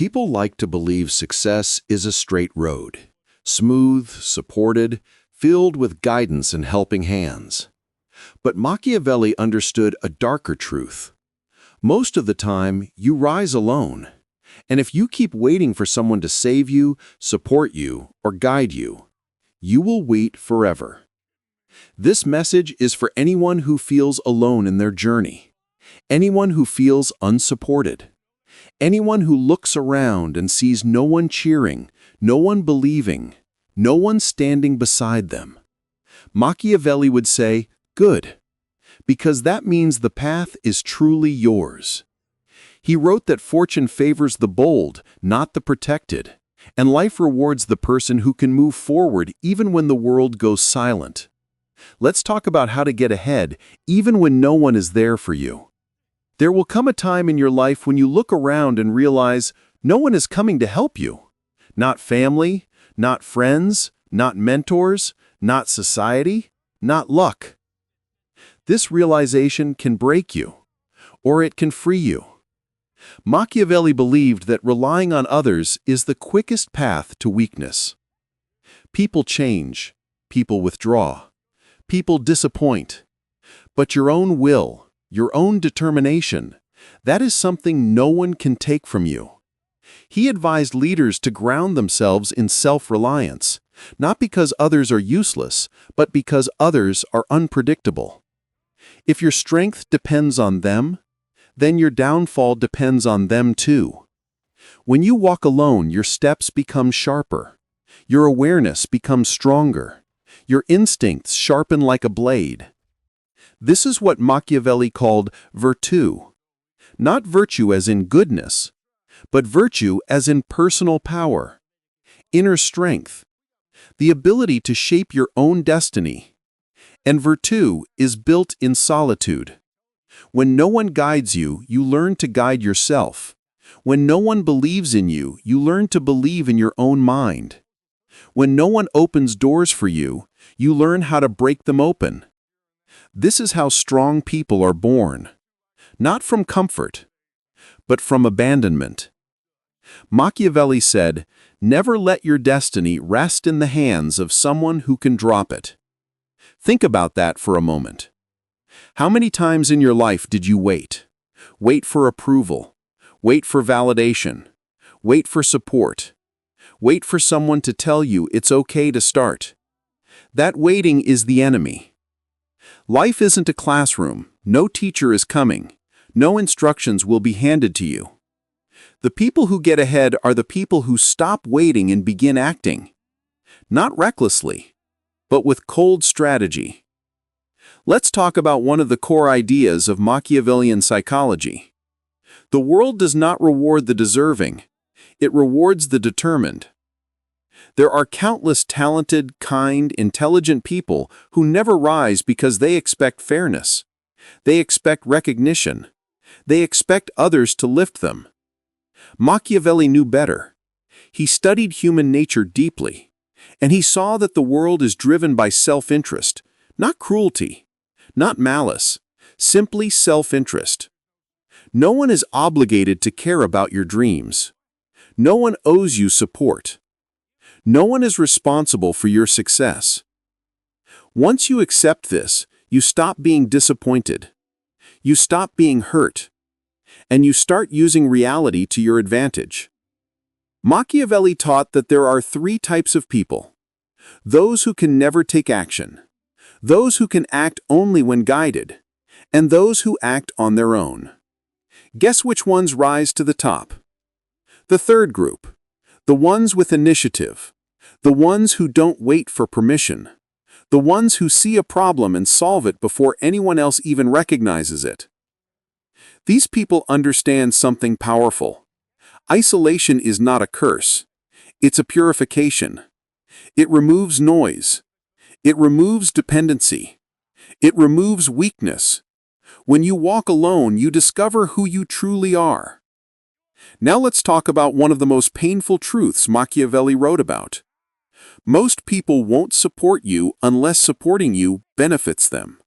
People like to believe success is a straight road, smooth, supported, filled with guidance and helping hands. But Machiavelli understood a darker truth. Most of the time, you rise alone. And if you keep waiting for someone to save you, support you, or guide you, you will wait forever. This message is for anyone who feels alone in their journey, anyone who feels unsupported, anyone who looks around and sees no one cheering, no one believing, no one standing beside them. Machiavelli would say, "Good," because that means the path is truly yours. He wrote that fortune favors the bold, not the protected, and life rewards the person who can move forward even when the world goes silent. Let's talk about how to get ahead, even when no one is there for you. There will come a time in your life when you look around and realize no one is coming to help you. Not family, not friends, not mentors, not society, not luck. This realization can break you, or it can free you. Machiavelli believed that relying on others is the quickest path to weakness. People change, people withdraw, people disappoint. But your own will, your own determination, that is something no one can take from you. He advised leaders to ground themselves in self-reliance, not because others are useless, but because others are unpredictable. If your strength depends on them, then your downfall depends on them too. When you walk alone, your steps become sharper. Your awareness becomes stronger. Your instincts sharpen like a blade. This is what Machiavelli called virtù. Not virtue as in goodness, but virtue as in personal power, inner strength, the ability to shape your own destiny. And virtù is built in solitude. When no one guides you, you learn to guide yourself. When no one believes in you, you learn to believe in your own mind. When no one opens doors for you, you learn how to break them open. This is how strong people are born, not from comfort, but from abandonment. Machiavelli said, "Never let your destiny rest in the hands of someone who can drop it." Think about that for a moment. How many times in your life did you wait? Wait for approval. Wait for validation. Wait for support. Wait for someone to tell you it's okay to start. That waiting is the enemy. Life isn't a classroom. No teacher is coming. No instructions will be handed to you. The people who get ahead are the people who stop waiting and begin acting. Not recklessly, but with cold strategy. Let's talk about one of the core ideas of Machiavellian psychology. The world does not reward the deserving. It rewards the determined. There are countless talented, kind, intelligent people who never rise because they expect fairness. They expect recognition. They expect others to lift them. Machiavelli knew better. He studied human nature deeply, and he saw that the world is driven by self-interest, not cruelty, not malice, simply self-interest. No one is obligated to care about your dreams. No one owes you support. No one is responsible for your success. Once you accept this, you stop being disappointed. You stop being hurt. And you start using reality to your advantage. Machiavelli taught that there are three types of people: those who can never take action, those who can act only when guided, and those who act on their own. Guess which ones rise to the top? The third group, the ones with initiative, the ones who don't wait for permission, the ones who see a problem and solve it before anyone else even recognizes it. These people understand something powerful. Isolation is not a curse. It's a purification. It removes noise. It removes dependency. It removes weakness. When you walk alone, you discover who you truly are. Now let's talk about one of the most painful truths Machiavelli wrote about. Most people won't support you unless supporting you benefits them.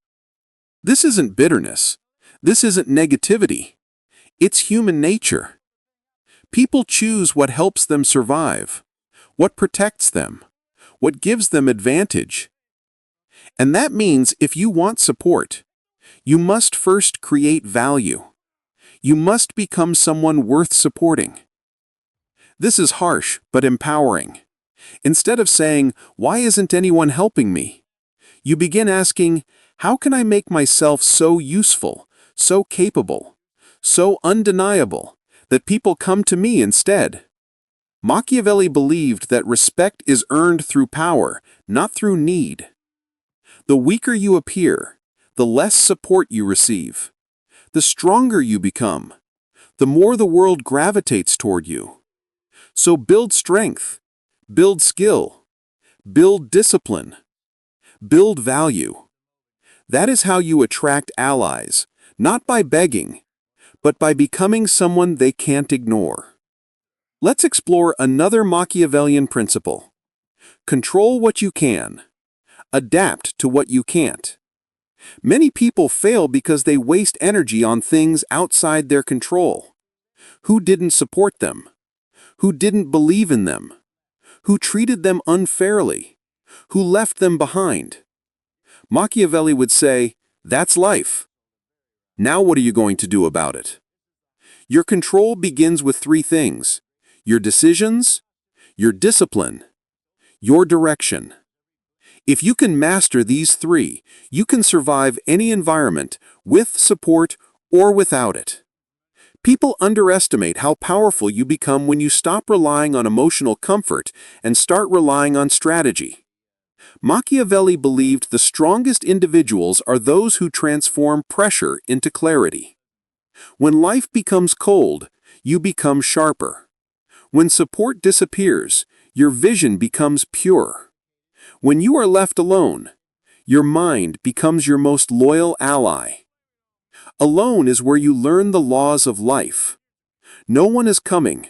This isn't bitterness. This isn't negativity. It's human nature. People choose what helps them survive, what protects them, what gives them advantage. And that means if you want support, you must first create value. You must become someone worth supporting. This is harsh but empowering. Instead of saying, "Why isn't anyone helping me?" you begin asking, "How can I make myself so useful, so capable, so undeniable, that people come to me instead?" Machiavelli believed that respect is earned through power, not through need. The weaker you appear, the less support you receive. The stronger you become, the more the world gravitates toward you. So build strength, build skill, build discipline, build value. That is how you attract allies, not by begging, but by becoming someone they can't ignore. Let's explore another Machiavellian principle. Control what you can. Adapt to what you can't. Many people fail because they waste energy on things outside their control. Who didn't support them? Who didn't believe in them? Who treated them unfairly? Who left them behind? Machiavelli would say, "That's life. Now what are you going to do about it?" Your control begins with three things: your decisions, your discipline, your direction. If you can master these three, you can survive any environment, with support or without it. People underestimate how powerful you become when you stop relying on emotional comfort and start relying on strategy. Machiavelli believed the strongest individuals are those who transform pressure into clarity. When life becomes cold, you become sharper. When support disappears, your vision becomes pure. When you are left alone, your mind becomes your most loyal ally. Alone is where you learn the laws of life. No one is coming,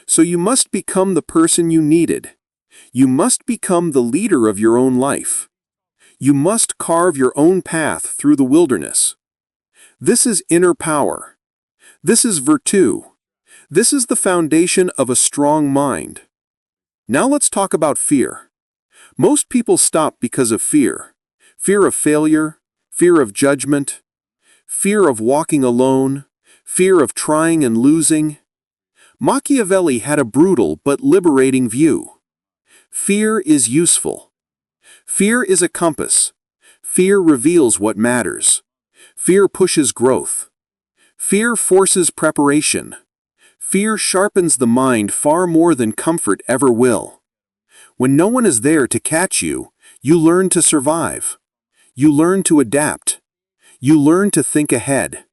so you must become the person you needed. You must become the leader of your own life. You must carve your own path through the wilderness. This is inner power. This is virtue. This is the foundation of a strong mind. Now let's talk about fear. Most people stop because of fear. Fear of failure, fear of judgment, fear of walking alone, fear of trying and losing. Machiavelli had a brutal but liberating view. Fear is useful. Fear is a compass. Fear reveals what matters. Fear pushes growth. Fear forces preparation. Fear sharpens the mind far more than comfort ever will. When no one is there to catch you, you learn to survive. You learn to adapt. You learn to think ahead.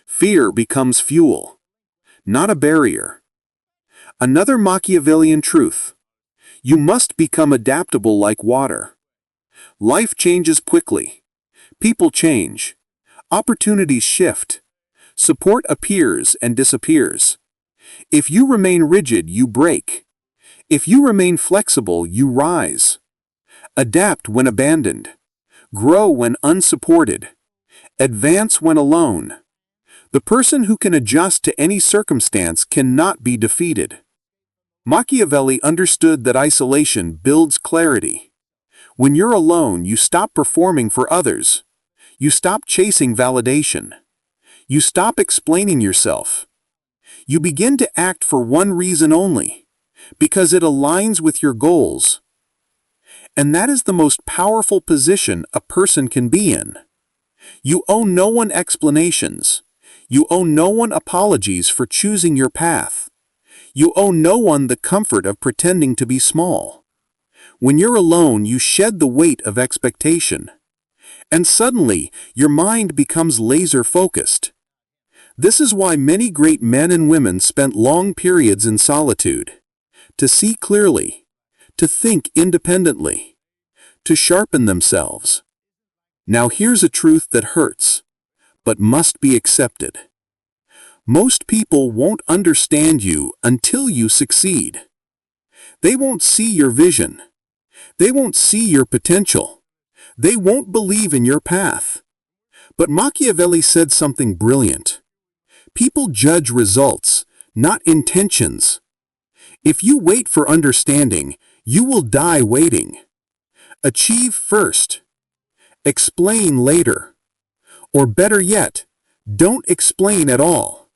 Fear becomes fuel, not a barrier. Another Machiavellian truth: you must become adaptable like water. Life changes quickly. People change. Opportunities shift. Support appears and disappears. If you remain rigid, you break. If you remain flexible, you rise. Adapt when abandoned. Grow when unsupported. Advance when alone. The person who can adjust to any circumstance cannot be defeated. Machiavelli understood that isolation builds clarity. When you're alone, you stop performing for others. You stop chasing validation. You stop explaining yourself. You begin to act for one reason only, because it aligns with your goals. And that is the most powerful position a person can be in. You owe no one explanations. You owe no one apologies for choosing your path. You owe no one the comfort of pretending to be small. When you're alone, you shed the weight of expectation. And suddenly, your mind becomes laser-focused. This is why many great men and women spent long periods in solitude. To see clearly, to think independently, to sharpen themselves. Now here's a truth that hurts, but must be accepted. Most people won't understand you until you succeed. They won't see your vision. They won't see your potential. They won't believe in your path. But Machiavelli said something brilliant. People judge results, not intentions. If you wait for understanding, you will die waiting. Achieve first. Explain later. Or better yet, don't explain at all.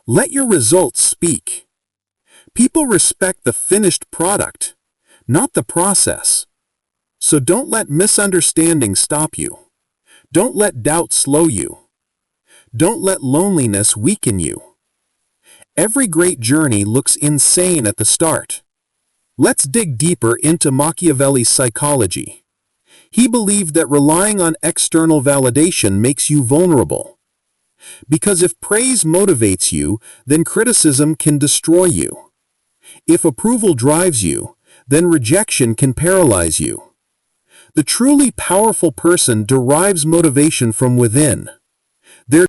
Let your results speak. People respect the finished product, not the process. So don't let misunderstanding stop you. Don't let doubt slow you. Don't let loneliness weaken you. Every great journey looks insane at the start. Let's dig deeper into Machiavelli's psychology. He believed that relying on external validation makes you vulnerable. Because if praise motivates you, then criticism can destroy you. If approval drives you, then rejection can paralyze you. The truly powerful person derives motivation from within. Their